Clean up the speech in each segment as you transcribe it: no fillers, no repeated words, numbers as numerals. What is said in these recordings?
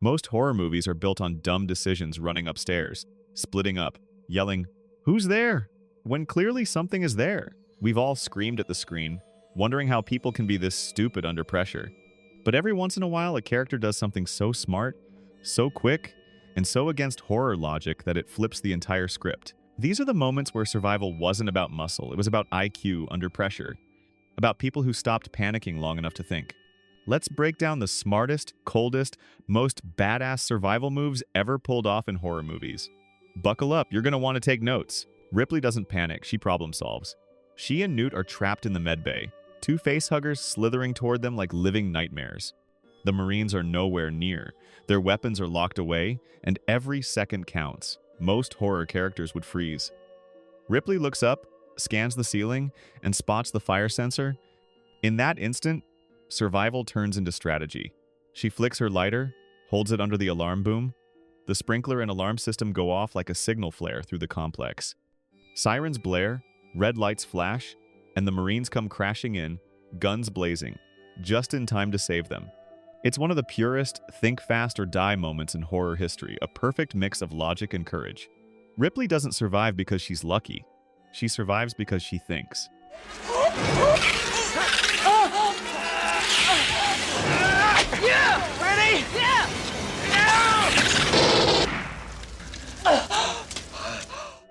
Most horror movies are built on dumb decisions running upstairs, splitting up, yelling, "Who's there?" when clearly something is there. We've all screamed at the screen, wondering how people can be this stupid under pressure. But every once in a while, a character does something so smart, so quick, and so against horror logic that it flips the entire script. These are the moments where survival wasn't about muscle, it was about IQ under pressure, about people who stopped panicking long enough to think. Let's break down the smartest, coldest, most badass survival moves ever pulled off in horror movies. Buckle up, you're going to want to take notes. Ripley doesn't panic, she problem solves. She and Newt are trapped in the medbay, two facehuggers slithering toward them like living nightmares. The Marines are nowhere near, their weapons are locked away, and every second counts. Most horror characters would freeze. Ripley looks up, scans the ceiling, and spots the fire sensor. In that instant, survival turns into strategy. She flicks her lighter, holds it under the alarm boom. The sprinkler and alarm system go off like a signal flare through the complex. Sirens blare, red lights flash, and the Marines come crashing in, guns blazing, just in time to save them. It's one of the purest think fast or die moments in horror history, a perfect mix of logic and courage. Ripley doesn't survive because she's lucky. She survives because she thinks. Yeah! Ready? Yeah!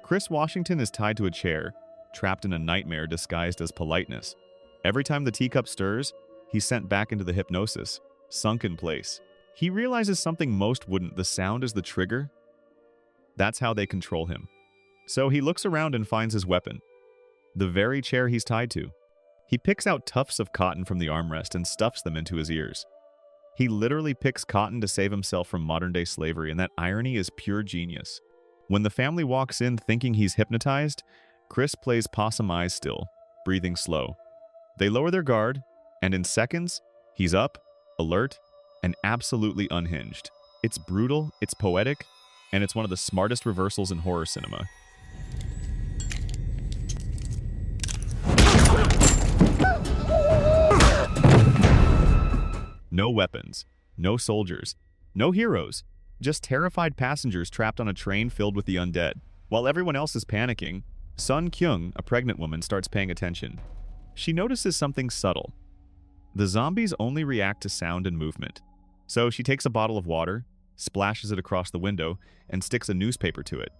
Chris Washington is tied to a chair, trapped in a nightmare disguised as politeness. Every time the teacup stirs, he's sent back into the hypnosis, sunk in place. He realizes something most wouldn't. The sound is the trigger. That's how they control him. So he looks around and finds his weapon, the very chair he's tied to. He picks out tufts of cotton from the armrest and stuffs them into his ears. He literally picks cotton to save himself from modern-day slavery, and that irony is pure genius. When the family walks in thinking he's hypnotized, Chris plays possum eyes still, breathing slow. They lower their guard, and in seconds, he's up, alert, and absolutely unhinged. It's brutal, it's poetic, and it's one of the smartest reversals in horror cinema. No weapons, no soldiers, no heroes, just terrified passengers trapped on a train filled with the undead. While everyone else is panicking, Sun Kyung, a pregnant woman, starts paying attention. She notices something subtle. The zombies only react to sound and movement. So she takes a bottle of water, splashes it across the window, and sticks a newspaper to it.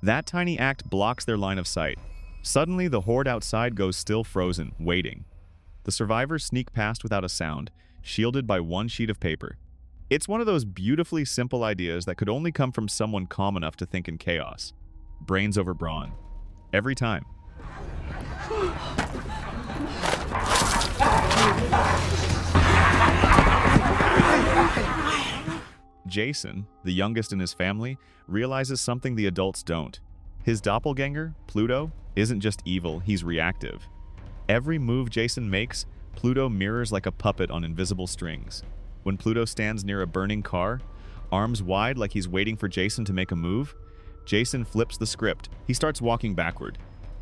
That tiny act blocks their line of sight. Suddenly, the horde outside goes still frozen, waiting. The survivors sneak past without a sound, shielded by one sheet of paper. It's one of those beautifully simple ideas that could only come from someone calm enough to think in chaos. Brains over brawn. Every time. Jason, the youngest in his family, realizes something the adults don't. His doppelganger, Pluto, isn't just evil, he's reactive. Every move Jason makes, Pluto mirrors like a puppet on invisible strings. When Pluto stands near a burning car, arms wide like he's waiting for Jason to make a move, Jason flips the script. He starts walking backward.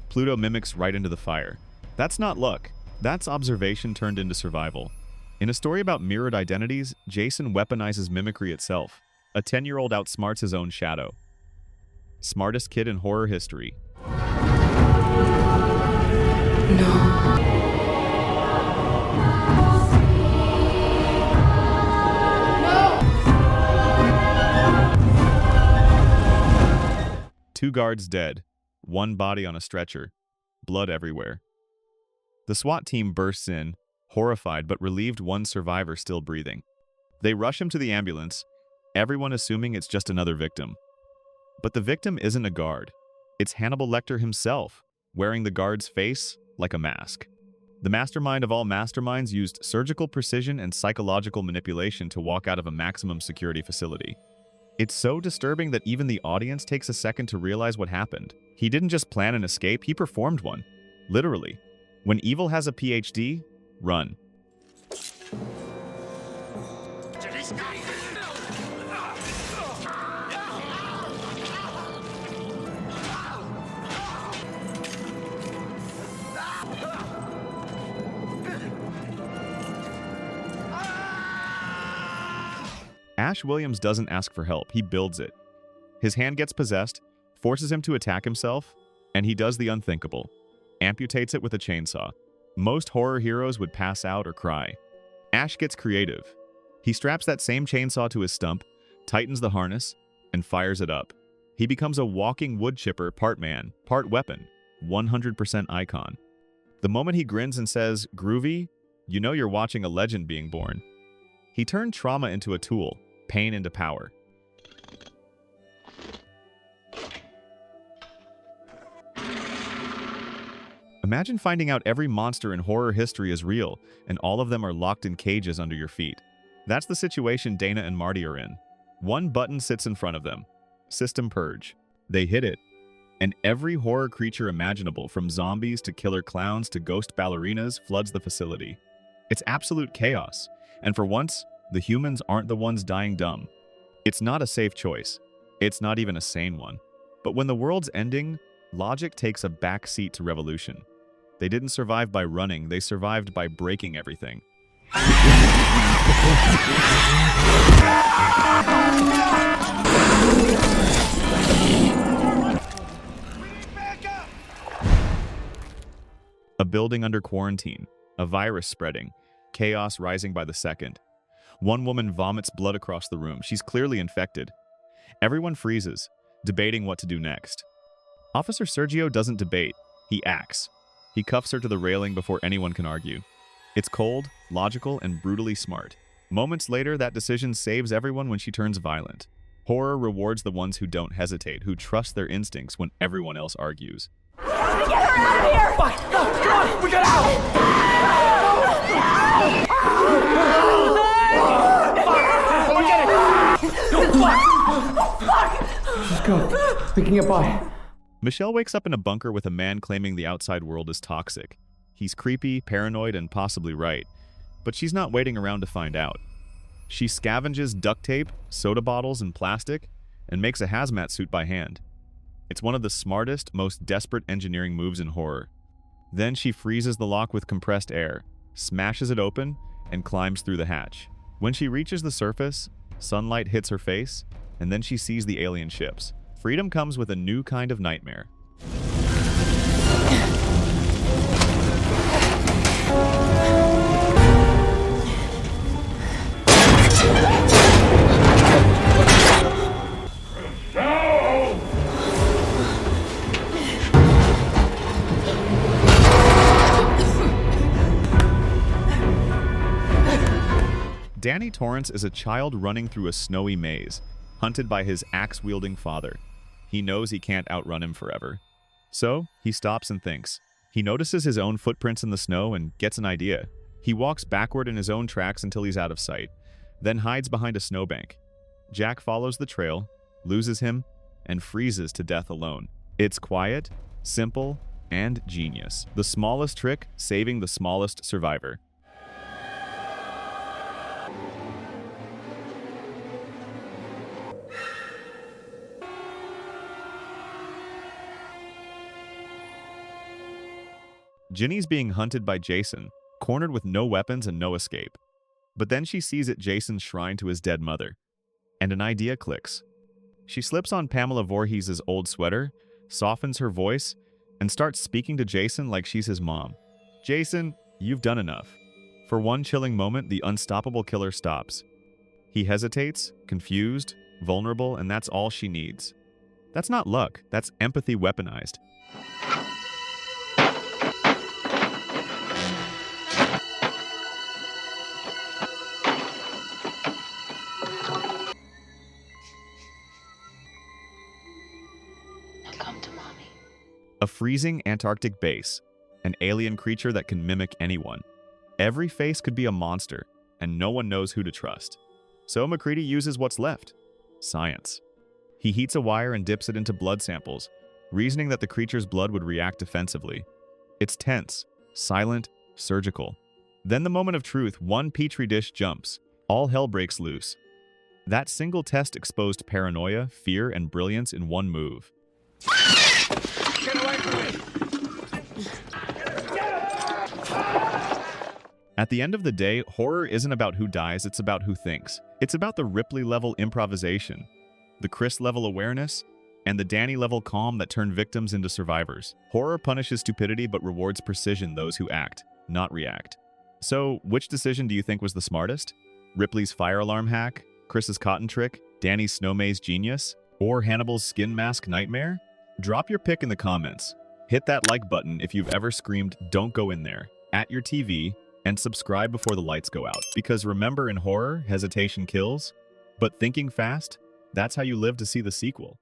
Pluto mimics right into the fire. That's not luck. That's observation turned into survival. In a story about mirrored identities, Jason weaponizes mimicry itself. A 10-year-old outsmarts his own shadow. Smartest kid in horror history. No. Two guards dead, one body on a stretcher, blood everywhere. The SWAT team bursts in, horrified but relieved one survivor still breathing. They rush him to the ambulance, everyone assuming it's just another victim. But the victim isn't a guard. It's Hannibal Lecter himself, wearing the guard's face like a mask. The mastermind of all masterminds used surgical precision and psychological manipulation to walk out of a maximum security facility. It's so disturbing that even the audience takes a second to realize what happened. He didn't just plan an escape, he performed one. Literally. When evil has a PhD, run. Ash Williams doesn't ask for help, he builds it. His hand gets possessed, forces him to attack himself, and he does the unthinkable. Amputates it with a chainsaw. Most horror heroes would pass out or cry. Ash gets creative. He straps that same chainsaw to his stump, tightens the harness, and fires it up. He becomes a walking wood chipper, part man, part weapon, 100% icon. The moment he grins and says, "Groovy," you know you're watching a legend being born. He turned trauma into a tool, pain into power. Imagine finding out every monster in horror history is real, and all of them are locked in cages under your feet. That's the situation Dana and Marty are in. One button sits in front of them. System Purge. They hit it, and every horror creature imaginable, from zombies to killer clowns to ghost ballerinas, floods the facility. It's absolute chaos, and for once, the humans aren't the ones dying dumb. It's not a safe choice. It's not even a sane one. But when the world's ending, logic takes a back seat to revolution. They didn't survive by running, they survived by breaking everything. A building under quarantine, a virus spreading, chaos rising by the second. One woman vomits blood across the room. She's clearly infected. Everyone freezes, debating what to do next. Officer Sergio doesn't debate, he acts. He cuffs her to the railing before anyone can argue. It's cold, logical, and brutally smart. Moments later, that decision saves everyone when she turns violent. Horror rewards the ones who don't hesitate, who trust their instincts when everyone else argues. Get her out of here! Fuck! No, come on! We got out! Just go. We can get by. Michelle wakes up in a bunker with a man claiming the outside world is toxic. He's creepy, paranoid, and possibly right. But she's not waiting around to find out. She scavenges duct tape, soda bottles, and plastic, and makes a hazmat suit by hand. It's one of the smartest, most desperate engineering moves in horror. Then she freezes the lock with compressed air, smashes it open, and climbs through the hatch. When she reaches the surface, sunlight hits her face, and then she sees the alien ships. Freedom comes with a new kind of nightmare. Danny Torrance is a child running through a snowy maze, hunted by his axe-wielding father. He knows he can't outrun him forever. So, he stops and thinks. He notices his own footprints in the snow and gets an idea. He walks backward in his own tracks until he's out of sight, then hides behind a snowbank. Jack follows the trail, loses him, and freezes to death alone. It's quiet, simple, and genius. The smallest trick saving the smallest survivor. Ginny's being hunted by Jason, cornered with no weapons and no escape. But then she sees at Jason's shrine to his dead mother, and an idea clicks. She slips on Pamela Voorhees' old sweater, softens her voice, and starts speaking to Jason like she's his mom. "Jason, you've done enough." For one chilling moment, the unstoppable killer stops. He hesitates, confused, vulnerable, and that's all she needs. That's not luck, that's empathy weaponized. Come to mommy. A freezing Antarctic base, an alien creature that can mimic anyone. Every face could be a monster, and no one knows who to trust. So MacReady uses what's left: science. He heats a wire and dips it into blood samples, reasoning that the creature's blood would react defensively. It's tense, silent, surgical. Then the moment of truth, one petri dish jumps. All hell breaks loose. That single test exposed paranoia, fear, and brilliance in one move. Get away from me! At the end of the day, horror isn't about who dies, it's about who thinks. It's about the Ripley-level improvisation, the Chris-level awareness, and the Danny-level calm that turn victims into survivors. Horror punishes stupidity but rewards precision those who act, not react. So, which decision do you think was the smartest? Ripley's fire alarm hack, Chris's cotton trick, Danny's snow maze genius, or Hannibal's skin mask nightmare? Drop your pick in the comments. Hit that like button if you've ever screamed, "Don't go in there," at your TV, and subscribe before the lights go out. Because remember, in horror, hesitation kills, but thinking fast, that's how you live to see the sequel.